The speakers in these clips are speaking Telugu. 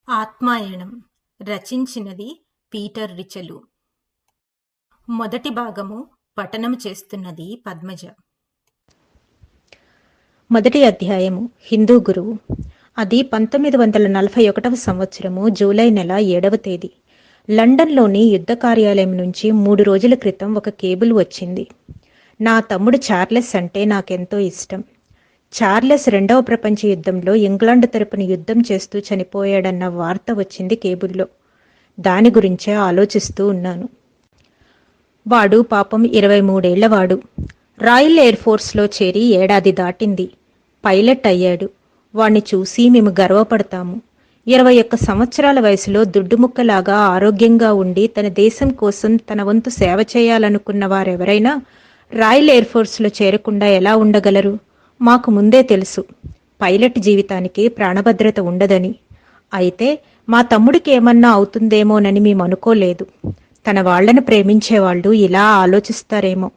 ఆత్మాయణం రచించినది పీటర్ రిచలు. మొదటి భాగము పఠనము చేస్తున్నది పద్మజ. మొదటి అధ్యాయము. హిందూ గురువు. అది 1941 సంవత్సరము జూలై నెల 7వ తేదీ. లండన్లోని యుద్ధ కార్యాలయం నుంచి 3 రోజుల క్రితం ఒక కేబుల్ వచ్చింది. నా తమ్ముడు చార్లెస్ అంటే నాకెంతో ఇష్టం. చార్లెస్ 2వ ప్రపంచ యుద్ధంలో ఇంగ్లాండ్ తరపున యుద్ధం చేస్తూ చనిపోయాడన్న వార్త వచ్చింది కేబుల్లో. దాని గురించే ఆలోచిస్తూ ఉన్నాను. వాడు పాపం 23 ఏళ్లవాడు. రాయల్ ఎయిర్ ఫోర్స్లో చేరి ఏడాది దాటింది. పైలట్ అయ్యాడు. వాణ్ణి చూసి మేము గర్వపడతాము. 21 సంవత్సరాల వయసులో దుడ్డుముక్కలాగా ఆరోగ్యంగా ఉండి తన దేశం కోసం తన వంతు సేవ చేయాలనుకున్న వారెవరైనా రాయల్ ఎయిర్ ఫోర్స్లో చేరకుండా ఎలా ఉండగలరు? మాకు ముందే తెలుసు పైలట్ జీవితానికి ప్రాణభద్రత ఉండదని. అయితే మా తమ్ముడికి ఏమన్నా అవుతుందేమోనని మేము అనుకోలేదు. తన వాళ్లను ప్రేమించేవాళ్ళు ఇలా ఆలోచిస్తారేమో.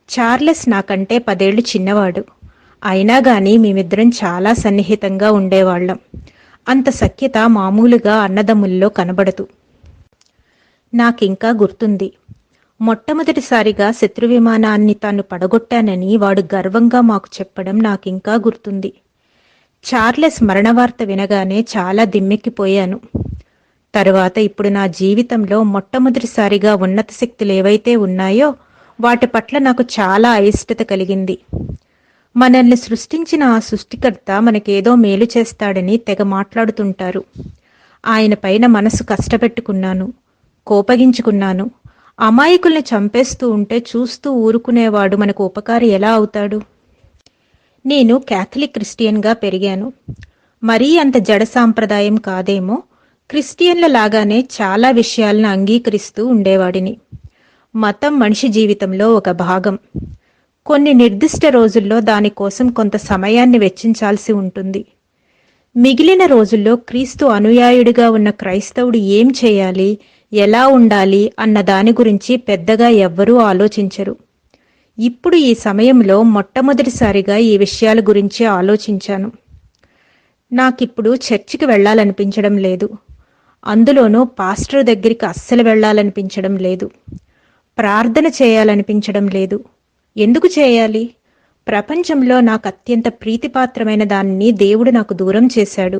చార్లెస్ నాకంటే 10 ఏళ్లు చిన్నవాడు. అయినా గాని మేమిద్దరం చాలా సన్నిహితంగా ఉండేవాళ్లం. అంత సఖ్యత మామూలుగా అన్నదమ్ముల్లో కనబడదు. నాకింకా గుర్తుంది. మొట్టమొదటిసారిగా శత్రు విమానాన్ని తాను పడగొట్టానని వాడు గర్వంగా మాకు చెప్పడం నాకింకా గుర్తుంది. చార్లెస్ మరణవార్త వినగానే చాలా దిమ్మెక్కిపోయాను. తరువాత ఇప్పుడు నా జీవితంలో మొట్టమొదటిసారిగా ఉన్నత శక్తులు ఏవైతే ఉన్నాయో వాటి పట్ల నాకు చాలా అయిష్టత కలిగింది. మనల్ని సృష్టించిన ఆ సృష్టికర్త మనకేదో మేలు చేస్తాడని తెగ మాట్లాడుతుంటారు. ఆయన పైన మనసు కష్టపెట్టుకున్నాను, కోపగించుకున్నాను. అమాయకుల్ని చంపేస్తూ ఉంటే చూస్తూ ఊరుకునేవాడు మనకు ఉపకారి ఎలా అవుతాడు? నేను క్యాథలిక్ క్రిస్టియన్గా పెరిగాను. మరీ అంత జడ సాంప్రదాయం కాదేమో. క్రిస్టియన్ల లాగానే చాలా విషయాలను అంగీకరిస్తూ ఉండేవాడిని. మతం మనిషి జీవితంలో ఒక భాగం. కొన్ని నిర్దిష్ట రోజుల్లో దానికోసం కొంత సమయాన్ని వెచ్చించాల్సి ఉంటుంది. మిగిలిన రోజుల్లో క్రీస్తు అనుయాయుడిగా ఉన్న క్రైస్తవుడు ఏం చేయాలి, ఎలా ఉండాలి అన్న దాని గురించి పెద్దగా ఎవ్వరూ ఆలోచించరు. ఇప్పుడు ఈ సమయంలో మొట్టమొదటిసారిగా ఈ విషయాల గురించి ఆలోచించాను. నాకిప్పుడు చర్చికి వెళ్లాలనిపించడం లేదు. అందులోనూ పాస్టర్ దగ్గరికి అస్సలు వెళ్లాలనిపించడం లేదు. ప్రార్థన చేయాలనిపించడం లేదు. ఎందుకు చేయాలి? ప్రపంచంలో నాకు అత్యంత ప్రీతిపాత్రమైన దానిని దేవుడు నాకు దూరం చేశాడు.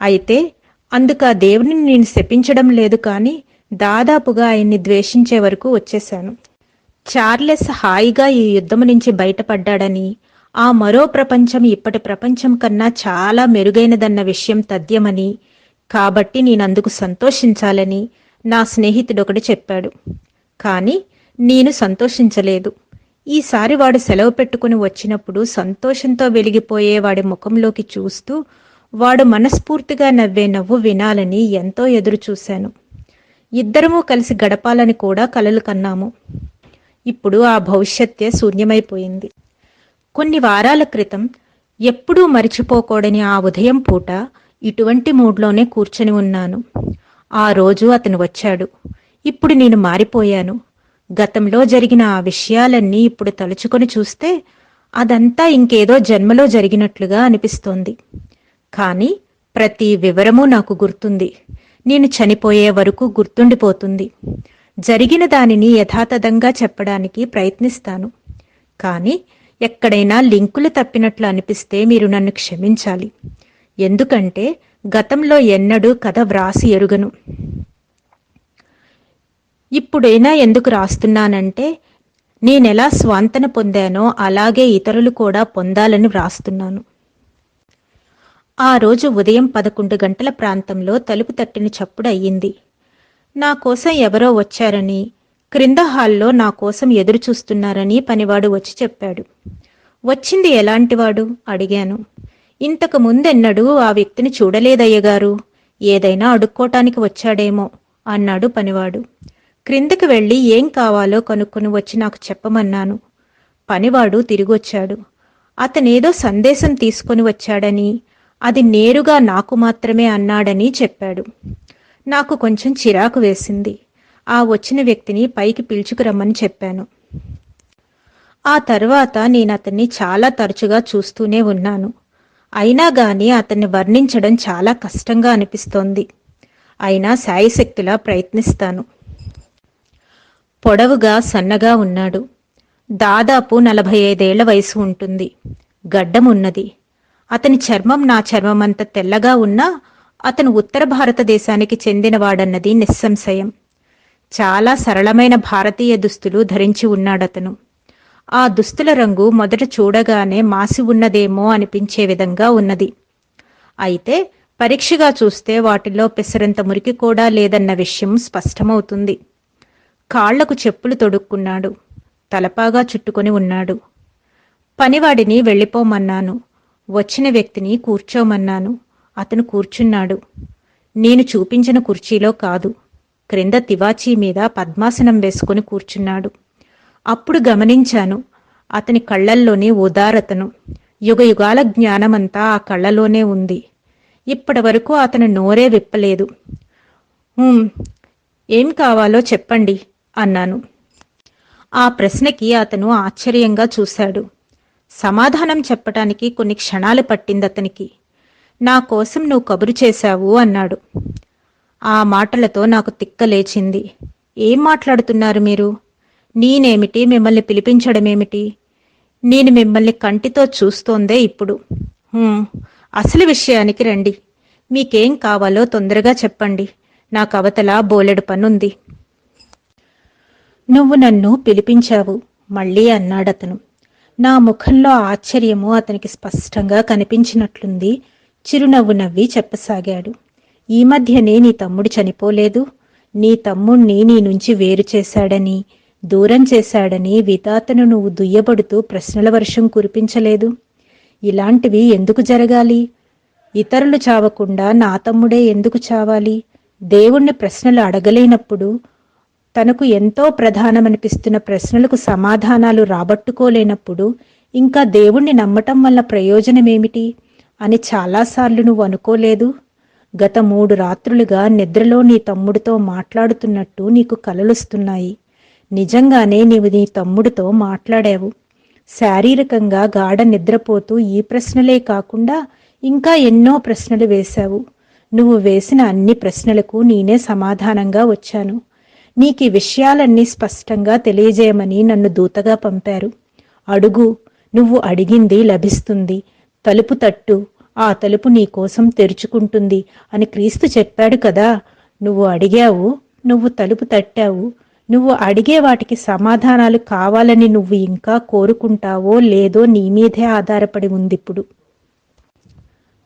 అయితే అందుకు ఆ దేవుడిని నేను శపించడం లేదు, కానీ దాదాపుగా ఆయన్ని ద్వేషించే వరకు వచ్చేశాను. చార్లెస్ హాయిగా ఈ యుద్ధం నుంచి బయటపడ్డాడని, ఆ మరో ప్రపంచం ఇప్పటి ప్రపంచం కన్నా చాలా మెరుగైనదన్న విషయం తథ్యమని, కాబట్టి నేనందుకు సంతోషించాలని నా స్నేహితుడొకడు చెప్పాడు. కానీ నేను సంతోషించలేదు. ఈసారి వాడు సెలవు పెట్టుకుని వచ్చినప్పుడు సంతోషంతో వెలిగిపోయే వాడి ముఖంలోకి చూస్తూ వాడు మనస్ఫూర్తిగా నవ్వే నవ్వు వినాలని ఎంతో ఎదురు చూశాను. ఇద్దరమూ కలిసి గడపాలని కూడా కలలు కన్నాము. ఇప్పుడు ఆ భవిష్యత్తే శూన్యమైపోయింది. కొన్ని వారాల క్రితం ఎప్పుడూ మరిచిపోకూడని ఆ ఉదయం పూట ఇటువంటి మూడ్లోనే కూర్చొని ఉన్నాను. ఆ రోజు అతను వచ్చాడు. ఇప్పుడు నేను మారిపోయాను. గతంలో జరిగిన ఆ విషయాలన్నీ ఇప్పుడు తలుచుకొని చూస్తే అదంతా ఇంకేదో జన్మలో జరిగినట్లుగా అనిపిస్తోంది. కానీ ప్రతి వివరమూ నాకు గుర్తుంది. నేను చనిపోయే వరకు గుర్తుండిపోతుంది. జరిగిన దానిని యథాతథంగా చెప్పడానికి ప్రయత్నిస్తాను. కానీ ఎక్కడైనా లింకులు తప్పినట్లు అనిపిస్తే మీరు నన్ను క్షమించాలి. ఎందుకంటే గతంలో ఎన్నడూ కథ వ్రాసి ఎరుగను. ఇప్పుడైనా ఎందుకు రాస్తున్నానంటే నేనెలా స్వాంతన పొందానో అలాగే ఇతరులు కూడా పొందాలని వ్రాస్తున్నాను. ఆ రోజు ఉదయం 11 గంటల ప్రాంతంలో తలుపు తట్టిన చప్పుడు అయ్యింది. నా కోసం ఎవరో వచ్చారని, క్రింద హాల్లో నా కోసం ఎదురు చూస్తున్నారని పనివాడు వచ్చి చెప్పాడు. వచ్చింది ఎలాంటివాడు అడిగాను. ఇంతకు ముందెన్నడూ ఆ వ్యక్తిని చూడలేదయ్యగారు. ఏదైనా అడుక్కోటానికి వచ్చాడేమో అన్నాడు పనివాడు. క్రిందకి వెళ్ళి ఏం కావాలో కనుక్కొని వచ్చి నాకు చెప్పమన్నాను. పనివాడు తిరిగొచ్చాడు. అతనేదో సందేశం తీసుకొని వచ్చాడని, అది నేరుగా నాకు మాత్రమే అన్నాడని చెప్పాడు. నాకు కొంచెం చిరాకు వేసింది. ఆ వచ్చిన వ్యక్తిని పైకి పిలుచుకురమ్మని చెప్పాను. ఆ తర్వాత నేను అతన్ని చాలా తరచుగా చూస్తూనే ఉన్నాను. అయినా గాని అతన్ని వర్ణించడం చాలా కష్టంగా అనిపిస్తోంది. అయినా శాయశక్తులా ప్రయత్నిస్తాను. పొడవుగా సన్నగా ఉన్నాడు. దాదాపు 45 వయసు ఉంటుంది. గడ్డం ఉన్నది. అతని చర్మం నా చర్మమంత తెల్లగా ఉన్నా అతను ఉత్తర భారతదేశానికి చెందినవాడన్నది నిస్సంశయం. చాలా సరళమైన భారతీయ దుస్తులు ధరించి ఉన్నాడతను. ఆ దుస్తుల రంగు మొదట చూడగానే మాసి ఉన్నదేమో అనిపించే విధంగా ఉన్నది. అయితే పరీక్షగా చూస్తే వాటిలో పెసరంత మురికి కూడా లేదన్న విషయం స్పష్టమవుతుంది. కాళ్లకు చెప్పులు తొడుక్కున్నాడు. తలపాగా చుట్టుకొని ఉన్నాడు. పనివాడిని వెళ్ళిపోమన్నాను. వచ్చిన వ్యక్తిని కూర్చోమన్నాను. అతను కూర్చున్నాడు. నేను చూపించిన కుర్చీలో కాదు, క్రింద తివాచీ మీద పద్మాసనం వేసుకుని కూర్చున్నాడు. అప్పుడు గమనించాను అతని కళ్లల్లోని ఉదారతను. యుగయుగాల జ్ఞానమంతా ఆ కళ్ళలోనే ఉంది. ఇప్పటి వరకు అతను నోరే విప్పలేదు. ఏం కావాలో చెప్పండి అన్నాను. ఆ ప్రశ్నకి అతను ఆశ్చర్యంగా చూశాడు. సమాధానం చెప్పటానికి కొన్ని క్షణాలు పట్టిందతనికి. నా కోసం నువ్వు కబురు చేశావు అన్నాడు. ఆ మాటలతో నాకు తిక్కలేచింది. ఏం మాట్లాడుతున్నారు మీరు? నేనేమిటి, మిమ్మల్ని పిలిపించడమేమిటి? నేను మిమ్మల్ని కంటితో చూస్తోందే ఇప్పుడు. అసలు విషయానికి రండి. మీకేం కావాలో తొందరగా చెప్పండి. నాకు అవతల బోలెడు పనుంది. నువ్వు నన్ను పిలిపించావు మళ్ళీ అన్నాడతను. నా ముఖంలో ఆశ్చర్యము అతనికి స్పష్టంగా కనిపించినట్లుంది. చిరునవ్వు నవ్వి చెప్పసాగాడు. ఈ మధ్యనే నీ తమ్ముడు చనిపోలేదు? నీ తమ్ముణ్ణి నీ నుంచి వేరు చేశాడని, దూరం చేశాడని విధాతను నువ్వు దుయ్యబడుతూ ప్రశ్నల వర్షం కురిపించలేదు. ఇలాంటివి ఎందుకు జరగాలి? ఇతరులు చావకుండా నా తమ్ముడే ఎందుకు చావాలి? దేవుణ్ణి ప్రశ్నలు అడగలేనప్పుడు, తనకు ఎంతో ప్రధానమనిపిస్తున్న ప్రశ్నలకు సమాధానాలు రాబట్టుకోలేనప్పుడు ఇంకా దేవుణ్ణి నమ్మటం వల్ల ప్రయోజనమేమిటి అని చాలాసార్లు నువ్వు అనుకోలేదు? గత 3 రాత్రులుగా నిద్రలో నీ తమ్ముడితో మాట్లాడుతున్నట్టు నీకు కలలొస్తున్నాయి. నిజంగానే నీవు నీ తమ్ముడితో మాట్లాడావు. శారీరకంగా గాఢ నిద్రపోతూ ఈ ప్రశ్నలే కాకుండా ఇంకా ఎన్నో ప్రశ్నలు వేశావు. నువ్వు వేసిన అన్ని ప్రశ్నలకు నేనే సమాధానంగా వచ్చాను. నీకు విషయాలన్నీ స్పష్టంగా తెలియజేయమని నన్ను దూతగా పంపారు. అడుగు, నువ్వు అడిగింది లభిస్తుంది. తలుపు తట్టు, ఆ తలుపు నీకోసం తెరుచుకుంటుంది అని క్రీస్తు చెప్పాడు కదా. నువ్వు అడిగావు, నువ్వు తలుపు తట్టావు. నువ్వు అడిగే వాటికి సమాధానాలు కావాలని నువ్వు ఇంకా కోరుకుంటావో లేదో నీ మీదే ఆధారపడి ఉందిప్పుడు.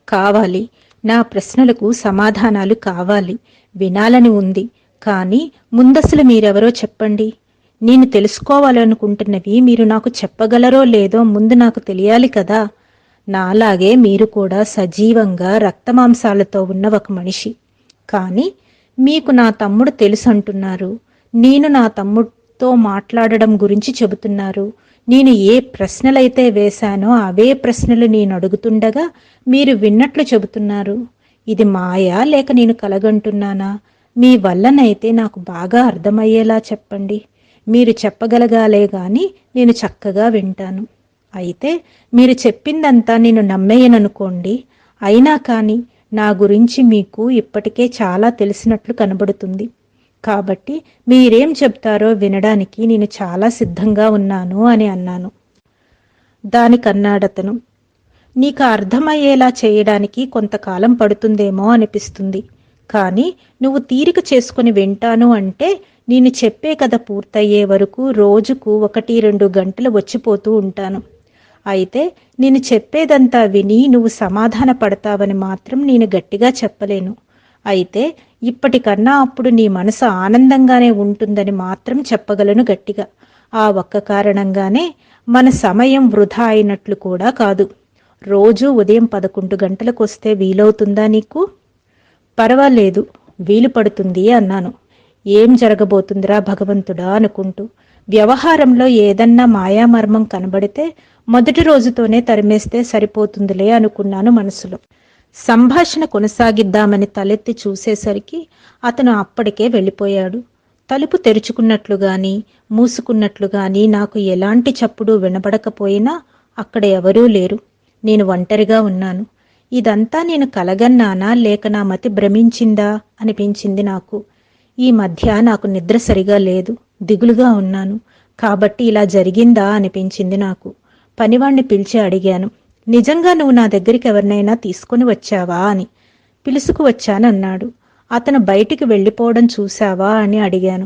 కావాలి, నా ప్రశ్నలకు సమాధానాలు కావాలి, వినాలని ఉంది. కానీ ముందసలు మీరెవరో చెప్పండి. నేను తెలుసుకోవాలనుకుంటున్నవి మీరు నాకు చెప్పగలరో లేదో ముందు నాకు తెలియాలి కదా. నాలాగే మీరు కూడా సజీవంగా రక్తమాంసాలతో ఉన్న ఒక మనిషి. కానీ మీకు నా తమ్ముడు తెలుసు అంటున్నారు. నేను నా తమ్ముడితో మాట్లాడడం గురించి చెబుతున్నారు. నేను ఏ ప్రశ్నలైతే వేశానో అవే ప్రశ్నలు నేను అడుగుతుండగా మీరు విన్నట్లు చెబుతున్నారు. ఇది మాయా లేక నేను కలగంటున్నానా? మీ వల్లనైతే నాకు బాగా అర్థమయ్యేలా చెప్పండి. మీరు చెప్పగలగాలే గాని నేను చక్కగా వింటాను. అయితే మీరు చెప్పిందంతా నేను నమ్మేయననుకోండి. అయినా కానీ నా గురించి మీకు ఇప్పటికే చాలా తెలిసినట్లు కనబడుతుంది. కాబట్టి మీరేం చెప్తారో వినడానికి నేను చాలా సిద్ధంగా ఉన్నాను అని అన్నాను. దానికన్నాడతను, నీకు అర్థమయ్యేలా చేయడానికి కొంతకాలం పడుతుందేమో అనిపిస్తుంది. కానీ నువ్వు తీరిక చేసుకుని వింటాను అంటే నేను చెప్పే కథ పూర్తయ్యే వరకు రోజుకు 1-2 గంటలు వచ్చిపోతూ ఉంటాను. అయితే నేను చెప్పేదంతా విని నువ్వు సమాధాన పడతావని మాత్రం నేను గట్టిగా చెప్పలేను. అయితే ఇప్పటికన్నా అప్పుడు నీ మనసు ఆనందంగానే ఉంటుందని మాత్రం చెప్పగలను గట్టిగా. ఆ ఒక్క కారణంగానే మన సమయం వృధా అయినట్లు కూడా కాదు. రోజు ఉదయం 11 గంటలకు వస్తే వీలవుతుందా నీకు? పర్వాలేదు, వీలు పడుతుంది అన్నాను. ఏం జరగబోతుందిరా భగవంతుడా అనుకుంటూ. వ్యవహారంలో ఏదన్నా మాయామర్మం కనబడితే మొదటి రోజుతోనే తరిమేస్తే సరిపోతుందిలే అనుకున్నాను మనసులో. సంభాషణ కొనసాగిద్దామని తలెత్తి చూసేసరికి అతను అప్పటికే వెళ్ళిపోయాడు. తలుపు తెరుచుకున్నట్లు గాని మూసుకున్నట్లు గాని నాకు ఎలాంటి చప్పుడు వినబడకపోయినా అక్కడ ఎవరూ లేరు. నేను ఒంటరిగా ఉన్నాను. ఇదంతా నేను కలగన్నానా లేక నా మతి భ్రమించిందా అనిపించింది నాకు. ఈ మధ్య నాకు నిద్ర సరిగా లేదు, దిగులుగా ఉన్నాను. కాబట్టి ఇలా జరిగిందా అనిపించింది నాకు. పనివాణ్ణి పిలిచి అడిగాను, నిజంగా నువ్వు నా దగ్గరికి ఎవరినైనా తీసుకుని వచ్చావా అని. పిలుసుకు వచ్చానన్నాడు. అతను బయటికి వెళ్ళిపోవడం చూశావా అని అడిగాను.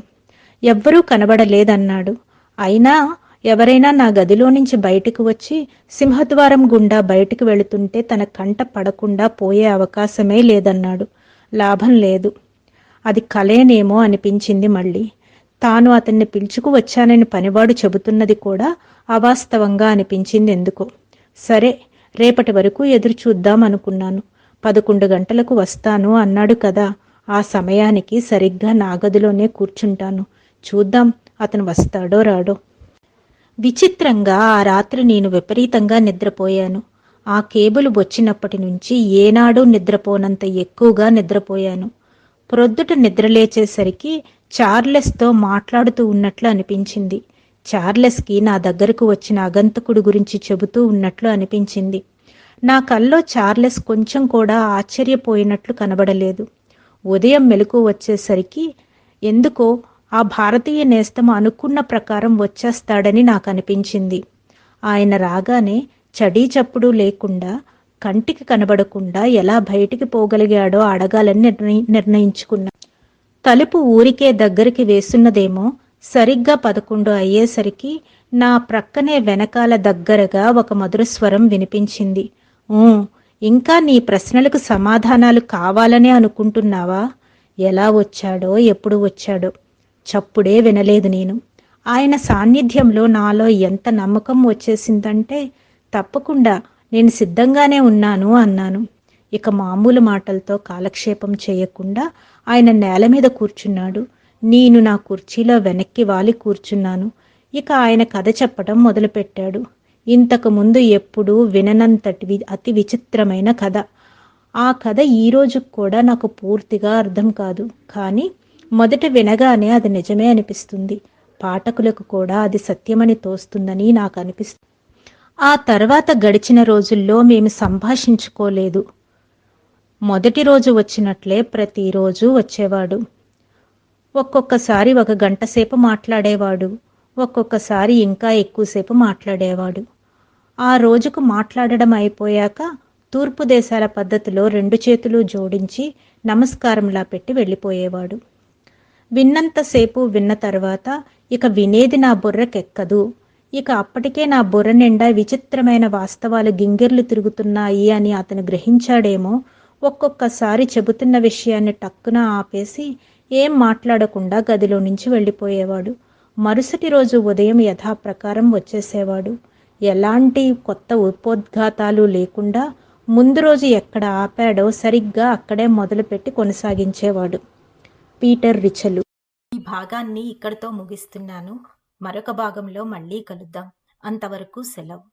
ఎవ్వరూ కనబడలేదన్నాడు. అయినా ఎవరైనా నా గదిలో నుంచి బయటకు వచ్చి సింహద్వారం గుండా బయటికి వెళుతుంటే తన కంట పడకుండా పోయే అవకాశమే లేదన్నాడు. లాభం లేదు. అది కలేనేమో అనిపించింది మళ్ళీ. తాను అతన్ని పిలుచుకు వచ్చానని పనివాడు చెబుతున్నది కూడా అవాస్తవంగా అనిపించింది ఎందుకో. సరే, రేపటి వరకు ఎదురు చూద్దాం అనుకున్నాను. 11 గంటలకు వస్తాను అన్నాడు కదా, ఆ సమయానికి సరిగ్గా నా గదిలోనే కూర్చుంటాను. చూద్దాం అతను వస్తాడో రాడో. విచిత్రంగా ఆ రాత్రి నేను విపరీతంగా నిద్రపోయాను. ఆ కేబుల్ వచ్చినప్పటి నుంచి ఏనాడూ నిద్రపోనంత ఎక్కువగా నిద్రపోయాను. ప్రొద్దుట నిద్రలేచేసరికి చార్లెస్తో మాట్లాడుతూ ఉన్నట్లు అనిపించింది. చార్లెస్కి నా దగ్గరకు వచ్చిన ఆగంతకుడు గురించి చెబుతూ ఉన్నట్లు అనిపించింది. నా కల్లో చార్లెస్ కొంచెం కూడా ఆశ్చర్యపోయినట్లు కనబడలేదు. ఉదయం మెలకు వచ్చేసరికి ఎందుకో ఆ భారతీయ నేస్తం అనుకున్న ప్రకారం వచ్చేస్తాడని నాకు అనిపించింది. ఆయన రాగానే చడీ చప్పుడు లేకుండా, కంటికి కనబడకుండా ఎలా బయటికి పోగలిగాడో అడగాలని నిర్ణయించుకున్నా. తలుపు ఊరికే దగ్గరికి వేస్తున్నదేమో. సరిగ్గా 11 అయ్యేసరికి నా ప్రక్కనే వెనకాల దగ్గరగా ఒక మధుర స్వరం వినిపించింది. ఇంకా నీ ప్రశ్నలకు సమాధానాలు కావాలనే అనుకుంటున్నావా? ఎలా వచ్చాడో ఎప్పుడు వచ్చాడో చప్పుడే వినలేదు నేను. ఆయన సాన్నిధ్యంలో నాలో ఎంత నమ్మకం వచ్చేసిందంటే, తప్పకుండా నేను సిద్ధంగానే ఉన్నాను అన్నాను. ఇక మామూలు మాటలతో కాలక్షేపం చేయకుండా ఆయన నేల మీద కూర్చున్నాడు. నేను నా కుర్చీలో వెనక్కి వాలి కూర్చున్నాను. ఇక ఆయన కథ చెప్పడం మొదలుపెట్టాడు. ఇంతకు ముందు ఎప్పుడూ విననంతటి అతి విచిత్రమైన కథ. ఆ కథ ఈ రోజు కూడా నాకు పూర్తిగా అర్థం కాదు. కానీ మొదట వినగానే అది నిజమే అనిపిస్తుంది. పాఠకులకు కూడా అది సత్యమని తోస్తుందని నాకు అనిపిస్తుంది. ఆ తర్వాత గడిచిన రోజుల్లో మేము సంభాషించుకోలేదు. మొదటి రోజు వచ్చినట్లే ప్రతిరోజు వచ్చేవాడు. ఒక్కొక్కసారి 1 గంట సేపు మాట్లాడేవాడు. ఒక్కొక్కసారి ఇంకా ఎక్కువసేపు మాట్లాడేవాడు. ఆ రోజుకు మాట్లాడడం అయిపోయాక తూర్పు దేశాల పద్ధతిలో 2 చేతులు జోడించి నమస్కారంలా పెట్టి వెళ్ళిపోయేవాడు. విన్నంతసేపు విన్న తర్వాత ఇక వినేది నా బుర్రకెక్కదు. ఇక అప్పటికే నా బుర్ర నిండా విచిత్రమైన వాస్తవాలు గింగిర్లు తిరుగుతున్నాయి అని అతను గ్రహించాడేమో. ఒక్కొక్కసారి చెబుతున్న విషయాన్ని టక్కున ఆపేసి ఏం మాట్లాడకుండా గదిలో నుంచి వెళ్ళిపోయేవాడు. మరుసటి రోజు ఉదయం యథాప్రకారం వచ్చేసేవాడు. ఎలాంటి కొత్త ఉపోద్ఘాతాలు లేకుండా ముందు రోజు ఎక్కడ ఆపాడో సరిగ్గా అక్కడే మొదలుపెట్టి కొనసాగించేవాడు. పీటర్ రిచెలు. ఈ భాగాన్ని ఇక్కడితో ముగిస్తున్నాను. మరొక భాగంలో మళ్ళీ కలుద్దాం. అంతవరకు సెలవు.